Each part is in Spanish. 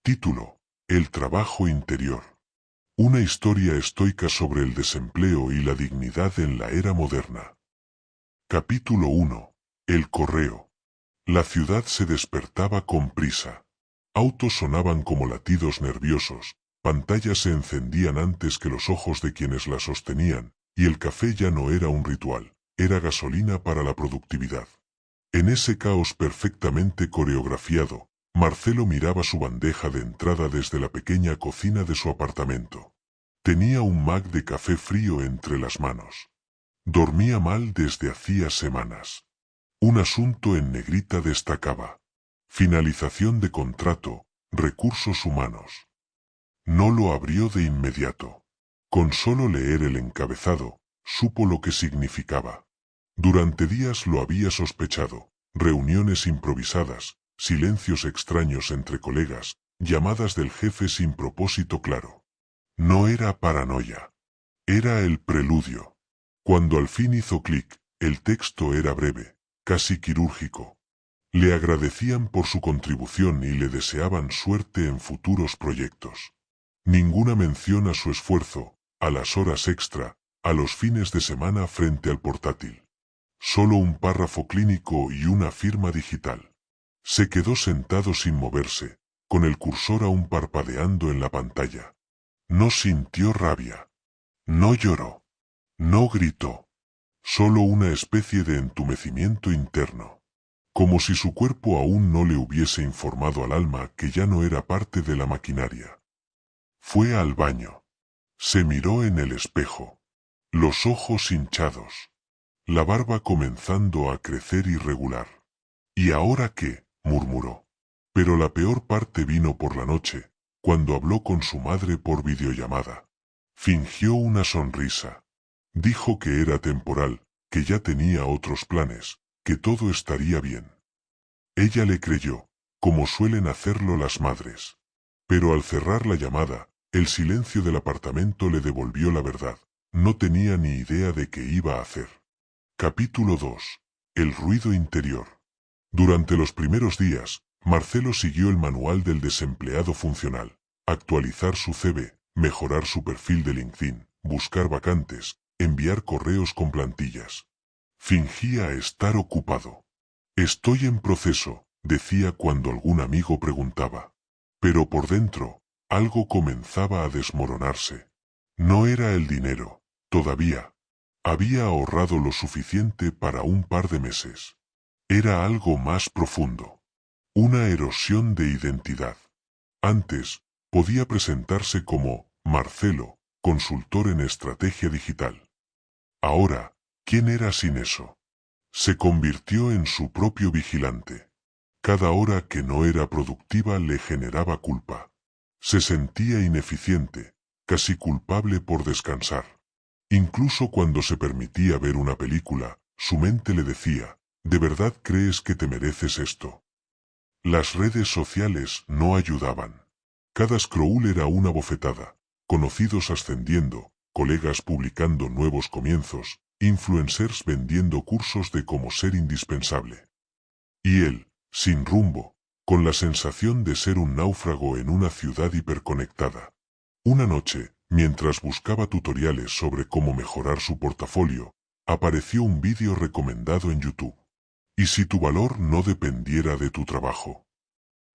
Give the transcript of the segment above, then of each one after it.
Título: El trabajo interior. Una historia estoica sobre el desempleo y la dignidad en la era moderna. Capítulo 1. El correo. La ciudad se despertaba con prisa. Autos sonaban como latidos nerviosos, pantallas se encendían antes que los ojos de quienes la sostenían, y el café ya no era un ritual, era gasolina para la productividad. En ese caos perfectamente coreografiado, Marcelo miraba su bandeja de entrada desde la pequeña cocina de su apartamento. Tenía un mug de café frío entre las manos. Dormía mal desde hacía semanas. Un asunto en negrita destacaba: finalización de contrato, recursos humanos. No lo abrió de inmediato. Con solo leer el encabezado, supo lo que significaba. Durante días lo había sospechado: reuniones improvisadas, silencios extraños entre colegas, llamadas del jefe sin propósito claro. No era paranoia. Era el preludio. Cuando al fin hizo clic, el texto era breve, casi quirúrgico. Le agradecían por su contribución y le deseaban suerte en futuros proyectos. Ninguna mención a su esfuerzo, a las horas extra, a los fines de semana frente al portátil. Solo un párrafo clínico y una firma digital. Se quedó sentado sin moverse, con el cursor aún parpadeando en la pantalla. No sintió rabia. No lloró. No gritó. Solo una especie de entumecimiento interno. Como si su cuerpo aún no le hubiese informado al alma que ya no era parte de la maquinaria. Fue al baño. Se miró en el espejo. Los ojos hinchados. La barba comenzando a crecer irregular. ¿Y ahora qué?, murmuró. Pero la peor parte vino por la noche, cuando habló con su madre por videollamada. Fingió una sonrisa. Dijo que era temporal, que ya tenía otros planes, que todo estaría bien. Ella le creyó, como suelen hacerlo las madres. Pero al cerrar la llamada, el silencio del apartamento le devolvió la verdad. No tenía ni idea de qué iba a hacer. Capítulo 2. El ruido interior. Durante los primeros días, Marcelo siguió el manual del desempleado funcional: actualizar su CV, mejorar su perfil de LinkedIn, buscar vacantes, enviar correos con plantillas. Fingía estar ocupado. Estoy en proceso, decía cuando algún amigo preguntaba. Pero por dentro, algo comenzaba a desmoronarse. No era el dinero, todavía. Había ahorrado lo suficiente para un par de meses. Era algo más profundo. Una erosión de identidad. Antes, podía presentarse como Marcelo, consultor en estrategia digital. Ahora, ¿quién era sin eso? Se convirtió en su propio vigilante. Cada hora que no era productiva le generaba culpa. Se sentía ineficiente, casi culpable por descansar. Incluso cuando se permitía ver una película, su mente le decía: ¿de verdad crees que te mereces esto? Las redes sociales no ayudaban. Cada scroll era una bofetada: conocidos ascendiendo, colegas publicando nuevos comienzos, influencers vendiendo cursos de cómo ser indispensable. Y él, sin rumbo, con la sensación de ser un náufrago en una ciudad hiperconectada. Una noche, mientras buscaba tutoriales sobre cómo mejorar su portafolio, apareció un vídeo recomendado en YouTube. ¿Y si tu valor no dependiera de tu trabajo?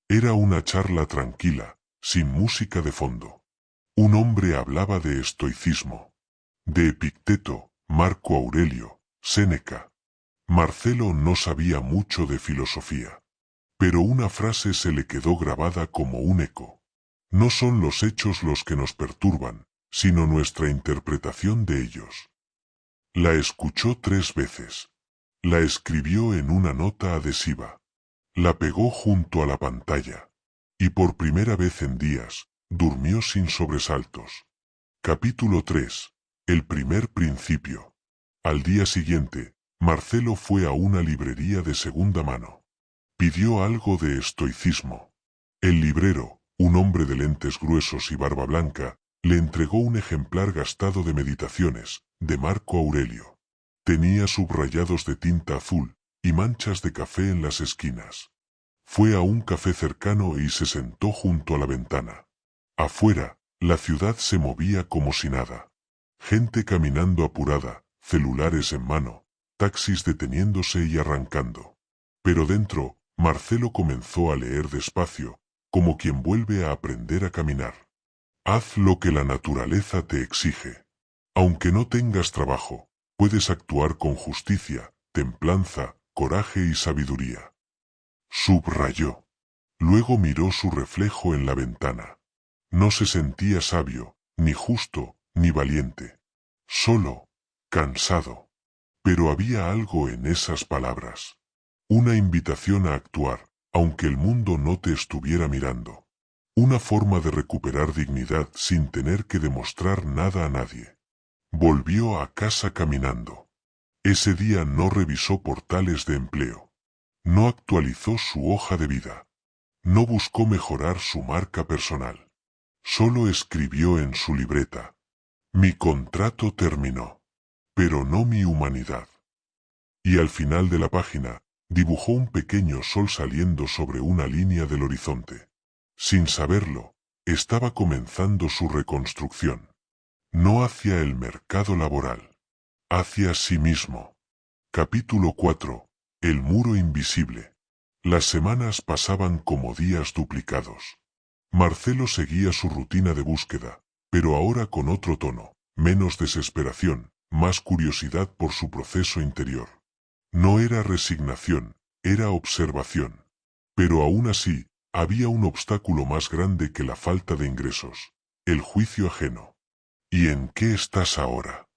Era una charla tranquila, sin música de fondo. Un hombre hablaba de estoicismo. De Epicteto, Marco Aurelio, Séneca. Marcelo no sabía mucho de filosofía. Pero una frase se le quedó grabada como un eco. No son los hechos los que nos perturban, sino nuestra interpretación de ellos. La escuchó 3 veces. La escribió en una nota adhesiva. La pegó junto a la pantalla. Y por primera vez en días, durmió sin sobresaltos. Capítulo 3. El primer principio. Al día siguiente, Marcelo fue a una librería de segunda mano. Pidió algo de estoicismo. El librero, un hombre de lentes gruesos y barba blanca, le entregó un ejemplar gastado de Meditaciones, de Marco Aurelio. Tenía subrayados de tinta azul, y manchas de café en las esquinas. Fue a un café cercano y se sentó junto a la ventana. Afuera, la ciudad se movía como si nada. Gente caminando apurada, celulares en mano, taxis deteniéndose y arrancando. Pero dentro, Marcelo comenzó a leer despacio, como quien vuelve a aprender a caminar. Haz lo que la naturaleza te exige. Aunque no tengas trabajo, puedes actuar con justicia, templanza, coraje y sabiduría. Subrayó. Luego miró su reflejo en la ventana. No se sentía sabio, ni justo, ni valiente. Solo, cansado. Pero había algo en esas palabras. Una invitación a actuar, aunque el mundo no te estuviera mirando. Una forma de recuperar dignidad sin tener que demostrar nada a nadie. Volvió a casa caminando. Ese día no revisó portales de empleo. No actualizó su hoja de vida. No buscó mejorar su marca personal. Solo escribió en su libreta: mi contrato terminó, pero no mi humanidad. Y al final de la página, dibujó un pequeño sol saliendo sobre una línea del horizonte. Sin saberlo, estaba comenzando su reconstrucción. No hacia el mercado laboral, hacia sí mismo. Capítulo 4. El muro invisible. Las semanas pasaban como días duplicados. Marcelo seguía su rutina de búsqueda, pero ahora con otro tono, menos desesperación, más curiosidad por su proceso interior. No era resignación, era observación. Pero aún así, había un obstáculo más grande que la falta de ingresos: el juicio ajeno. ¿Y en qué estás ahora?,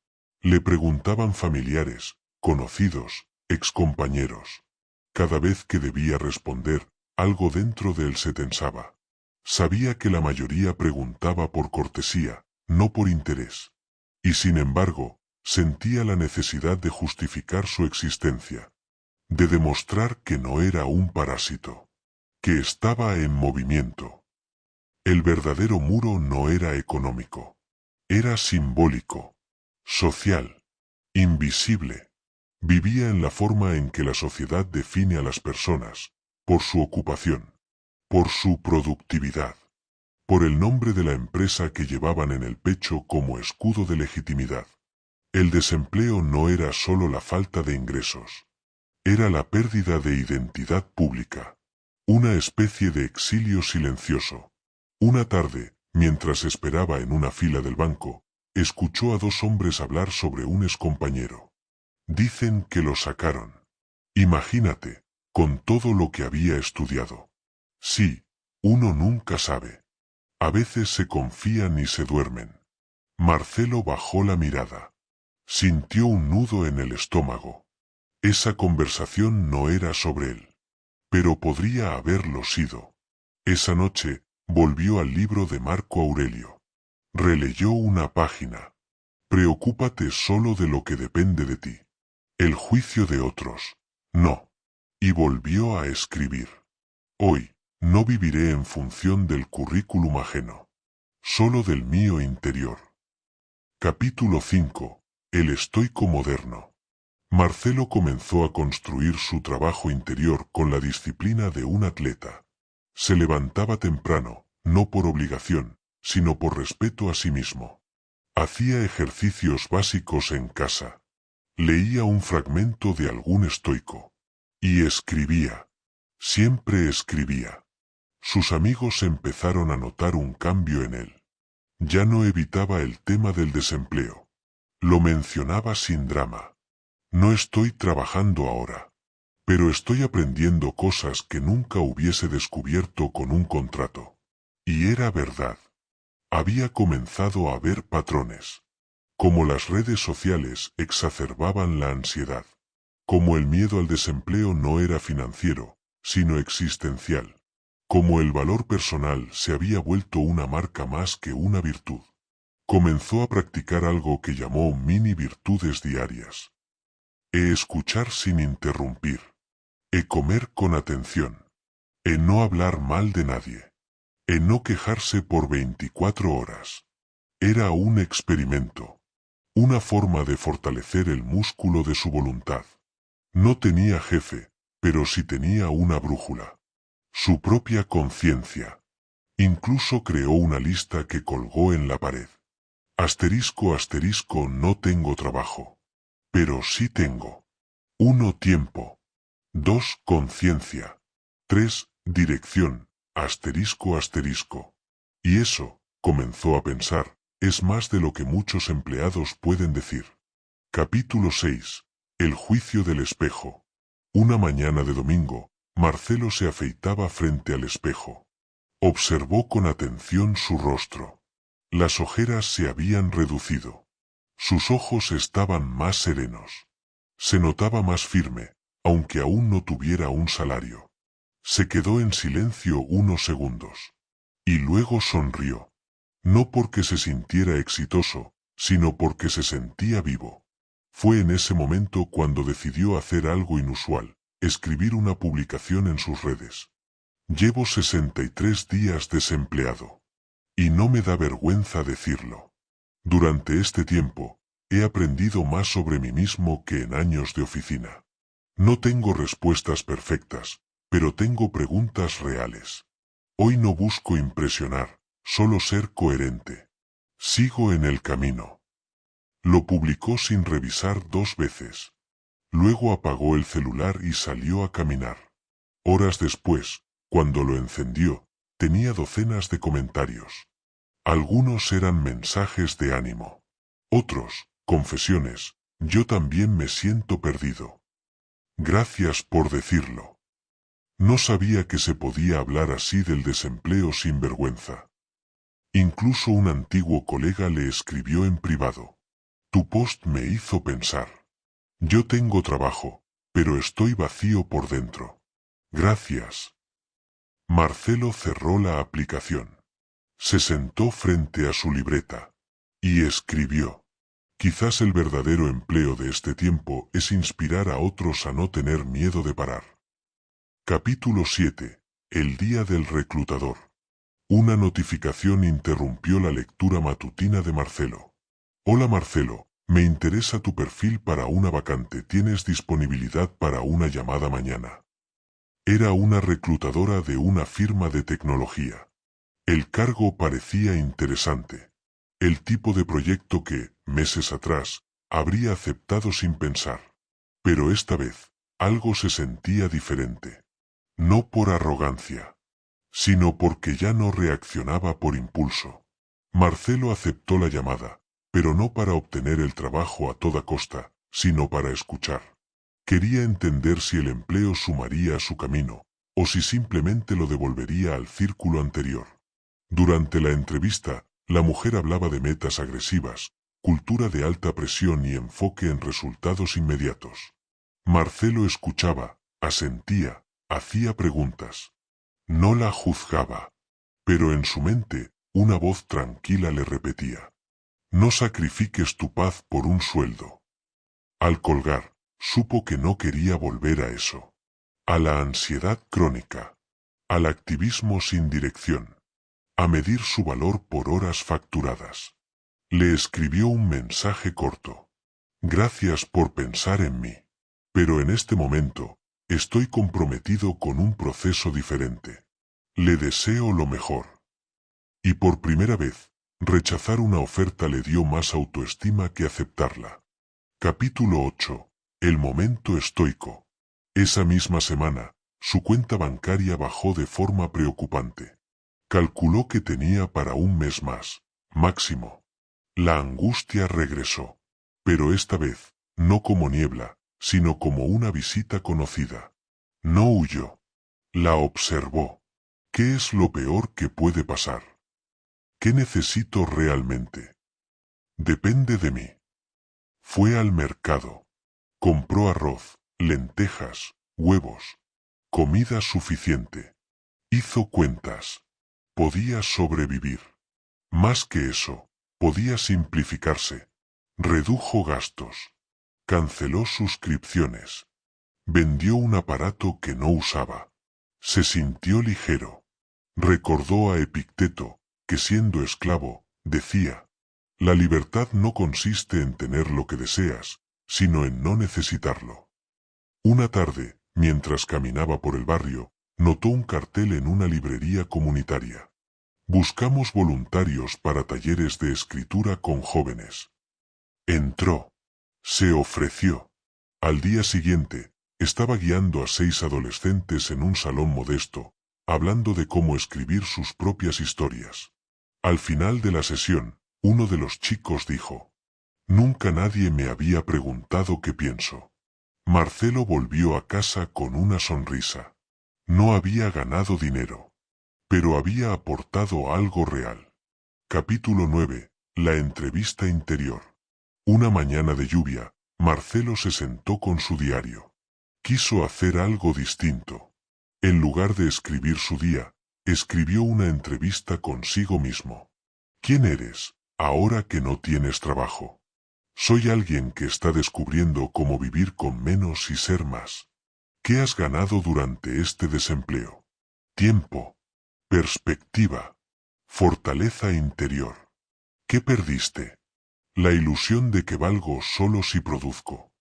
le preguntaban familiares, conocidos, excompañeros. Cada vez que debía responder, algo dentro de él se tensaba. Sabía que la mayoría preguntaba por cortesía, no por interés. Y sin embargo, sentía la necesidad de justificar su existencia. De demostrar que no era un parásito. Que estaba en movimiento. El verdadero muro no era económico. Era simbólico. Social. Invisible. Vivía en la forma en que la sociedad define a las personas, por su ocupación, por su productividad, por el nombre de la empresa que llevaban en el pecho como escudo de legitimidad. El desempleo no era solo la falta de ingresos. Era la pérdida de identidad pública. Una especie de exilio silencioso. Una tarde, mientras esperaba en una fila del banco, escuchó a dos hombres hablar sobre un excompañero. Dicen que lo sacaron. Imagínate, con todo lo que había estudiado. Sí, uno nunca sabe. A veces se confían y se duermen. Marcelo bajó la mirada. Sintió un nudo en el estómago. Esa conversación no era sobre él. Pero podría haberlo sido. Esa noche, volvió al libro de Marco Aurelio. Releyó una página. Preocúpate solo de lo que depende de ti. El juicio de otros, no. Y volvió a escribir. Hoy, no viviré en función del currículum ajeno. Solo del mío interior. Capítulo 5. El estoico moderno. Marcelo comenzó a construir su trabajo interior con la disciplina de un atleta. Se levantaba temprano, no por obligación, sino por respeto a sí mismo. Hacía ejercicios básicos en casa. Leía un fragmento de algún estoico. Y escribía. Siempre escribía. Sus amigos empezaron a notar un cambio en él. Ya no evitaba el tema del desempleo. Lo mencionaba sin drama. No estoy trabajando ahora. Pero estoy aprendiendo cosas que nunca hubiese descubierto con un contrato. Y era verdad. Había comenzado a ver patrones. Como las redes sociales exacerbaban la ansiedad. Como el miedo al desempleo no era financiero, sino existencial. Como el valor personal se había vuelto una marca más que una virtud. Comenzó a practicar algo que llamó mini virtudes diarias. Escuchar sin interrumpir. Comer con atención. No hablar mal de nadie. No quejarse por 24 horas. Era un experimento. Una forma de fortalecer el músculo de su voluntad. No tenía jefe, pero sí tenía una brújula. su propia conciencia. Incluso creó una lista que colgó en la pared. Asterisco asterisco no tengo trabajo. Pero sí tengo. 1 tiempo. 2 conciencia. 3 dirección. Asterisco asterisco. Y eso, comenzó a pensar, es más de lo que muchos empleados pueden decir. Capítulo 6. El juicio del espejo. Una mañana de domingo, Marcelo se afeitaba frente al espejo. Observó con atención su rostro. Las ojeras se habían reducido. Sus ojos estaban más serenos. Se notaba más firme, aunque aún no tuviera un salario. Se quedó en silencio unos segundos. Y luego sonrió. No porque se sintiera exitoso, sino porque se sentía vivo. Fue en ese momento cuando decidió hacer algo inusual, escribir una publicación en sus redes. Llevo 63 días desempleado. Y no me da vergüenza decirlo. Durante este tiempo, he aprendido más sobre mí mismo que en años de oficina. No tengo respuestas perfectas, pero tengo preguntas reales. Hoy no busco impresionar, solo ser coherente. Sigo en el camino. Lo publicó sin revisar 2 veces. Luego apagó el celular y salió a caminar. Horas después, cuando lo encendió, tenía docenas de comentarios. Algunos eran mensajes de ánimo. Otros, confesiones, yo también me siento perdido. Gracias por decirlo. No sabía que se podía hablar así del desempleo sin vergüenza. Incluso un antiguo colega le escribió en privado. Tu post me hizo pensar. Yo tengo trabajo, pero estoy vacío por dentro. Gracias. Marcelo cerró la aplicación. Se sentó frente a su libreta. Y escribió. Quizás el verdadero empleo de este tiempo es inspirar a otros a no tener miedo de parar. Capítulo 7. El día del reclutador. Una notificación interrumpió la lectura matutina de Marcelo. Hola Marcelo, me interesa tu perfil para una vacante. ¿Tienes disponibilidad para una llamada mañana? Era una reclutadora de una firma de tecnología. El cargo parecía interesante. El tipo de proyecto que, meses atrás, habría aceptado sin pensar. Pero esta vez, algo se sentía diferente. No por arrogancia, sino porque ya no reaccionaba por impulso. Marcelo aceptó la llamada, pero no para obtener el trabajo a toda costa, sino para escuchar. Quería entender si el empleo sumaría a su camino, o si simplemente lo devolvería al círculo anterior. Durante la entrevista, la mujer hablaba de metas agresivas, cultura de alta presión y enfoque en resultados inmediatos. Marcelo escuchaba, asentía, hacía preguntas. No la juzgaba. Pero en su mente, una voz tranquila le repetía. No sacrifiques tu paz por un sueldo. Al colgar, supo que no quería volver a eso. A la ansiedad crónica. Al activismo sin dirección. A medir su valor por horas facturadas. Le escribió un mensaje corto. Gracias por pensar en mí. Pero en este momento, estoy comprometido con un proceso diferente. Le deseo lo mejor. Y por primera vez, rechazar una oferta le dio más autoestima que aceptarla. Capítulo 8. El momento estoico. Esa misma semana, su cuenta bancaria bajó de forma preocupante. Calculó que tenía para un mes más, máximo. La angustia regresó. Pero esta vez, no como niebla, sino como una visita conocida. No huyó. La observó. ¿Qué es lo peor que puede pasar? ¿Qué necesito realmente? Depende de mí. Fue al mercado. Compró arroz, lentejas, huevos. Comida suficiente. Hizo cuentas. Podía sobrevivir. Más que eso, podía simplificarse. Redujo gastos. Canceló suscripciones. Vendió un aparato que no usaba. Se sintió ligero. Recordó a Epicteto, que siendo esclavo, decía, la libertad no consiste en tener lo que deseas, sino en no necesitarlo. Una tarde, mientras caminaba por el barrio, notó un cartel en una librería comunitaria. Buscamos voluntarios para talleres de escritura con jóvenes. Entró. Se ofreció. Al día siguiente, estaba guiando a 6 adolescentes en un salón modesto, hablando de cómo escribir sus propias historias. Al final de la sesión, uno de los chicos dijo: «Nunca nadie me había preguntado qué pienso». Marcelo volvió a casa con una sonrisa. No había ganado dinero, pero había aportado algo real. Capítulo 9. La entrevista interior. Una mañana de lluvia, Marcelo se sentó con su diario. Quiso hacer algo distinto. En lugar de escribir su día, escribió una entrevista consigo mismo. ¿Quién eres, ahora que no tienes trabajo? Soy alguien que está descubriendo cómo vivir con menos y ser más. ¿Qué has ganado durante este desempleo? Tiempo, perspectiva, fortaleza interior. ¿Qué perdiste? La ilusión de que valgo solo si produzco.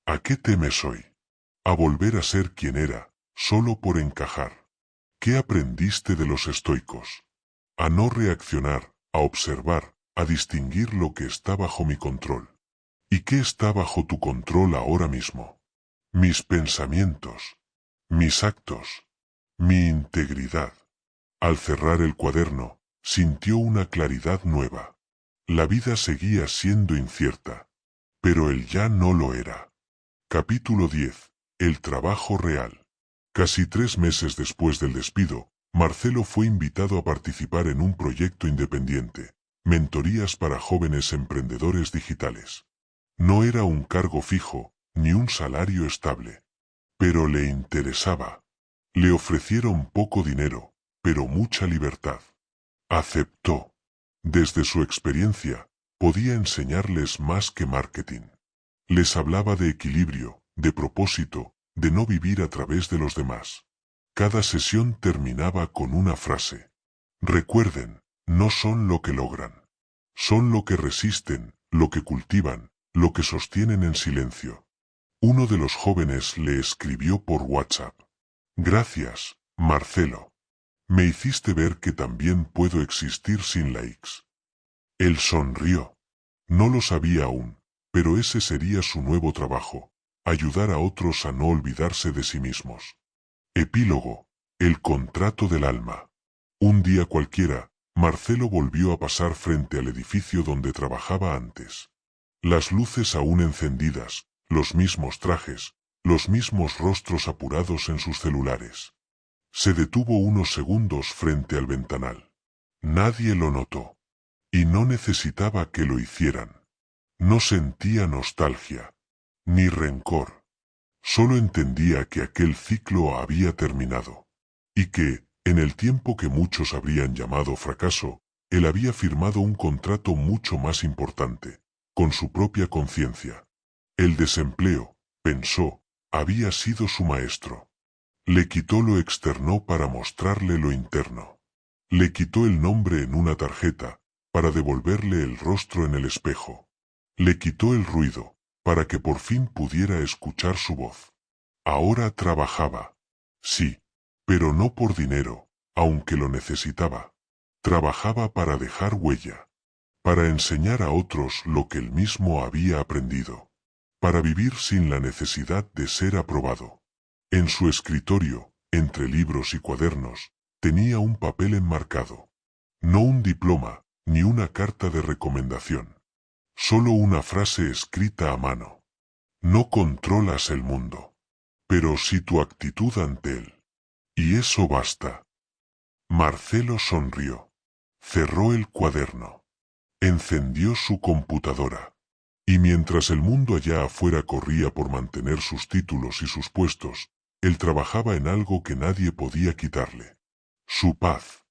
¿A qué temes hoy? A volver a ser quien era, solo por encajar. ¿Qué aprendiste de los estoicos? A no reaccionar, a observar, a distinguir lo que está bajo mi control. ¿Y qué está bajo tu control ahora mismo? Mis pensamientos, mis actos, mi integridad. Al cerrar el cuaderno, sintió una claridad nueva. La vida seguía siendo incierta, pero él ya no lo era. Capítulo 10. El trabajo real. Casi 3 meses después del despido, Marcelo fue invitado a participar en un proyecto independiente, mentorías para jóvenes emprendedores digitales. No era un cargo fijo, ni un salario estable. Pero le interesaba. Le ofrecieron poco dinero, pero mucha libertad. Aceptó. Desde su experiencia, podía enseñarles más que marketing. Les hablaba de equilibrio, de propósito, de no vivir a través de los demás. Cada sesión terminaba con una frase. Recuerden, no son lo que logran. Son lo que resisten, lo que cultivan, lo que sostienen en silencio. Uno de los jóvenes le escribió por WhatsApp: «Gracias, Marcelo. Me hiciste ver que también puedo existir sin likes». Él sonrió. No lo sabía aún, pero ese sería su nuevo trabajo: ayudar a otros a no olvidarse de sí mismos. Epílogo. El contrato del alma. Un día cualquiera, Marcelo volvió a pasar frente al edificio donde trabajaba antes. Las luces aún encendidas, los mismos trajes, los mismos rostros apurados en sus celulares. Se detuvo unos segundos frente al ventanal. Nadie lo notó. Y no necesitaba que lo hicieran. No sentía nostalgia, ni rencor. Solo entendía que aquel ciclo había terminado. Y que, en el tiempo que muchos habrían llamado fracaso, él había firmado un contrato mucho más importante, con su propia conciencia. El desempleo, pensó, había sido su maestro. Le quitó lo externo para mostrarle lo interno. Le quitó el nombre en una tarjeta, para devolverle el rostro en el espejo. Le quitó el ruido, para que por fin pudiera escuchar su voz. Ahora trabajaba. Sí, pero no por dinero, aunque lo necesitaba. Trabajaba para dejar huella. Para enseñar a otros lo que él mismo había aprendido. Para vivir sin la necesidad de ser aprobado. En su escritorio, entre libros y cuadernos, tenía un papel enmarcado. No un diploma, ni una carta de recomendación. Solo una frase escrita a mano. No controlas el mundo, pero sí tu actitud ante él. Y eso basta. Marcelo sonrió. Cerró el cuaderno. Encendió su computadora. Y mientras el mundo allá afuera corría por mantener sus títulos y sus puestos, él trabajaba en algo que nadie podía quitarle. Su paz.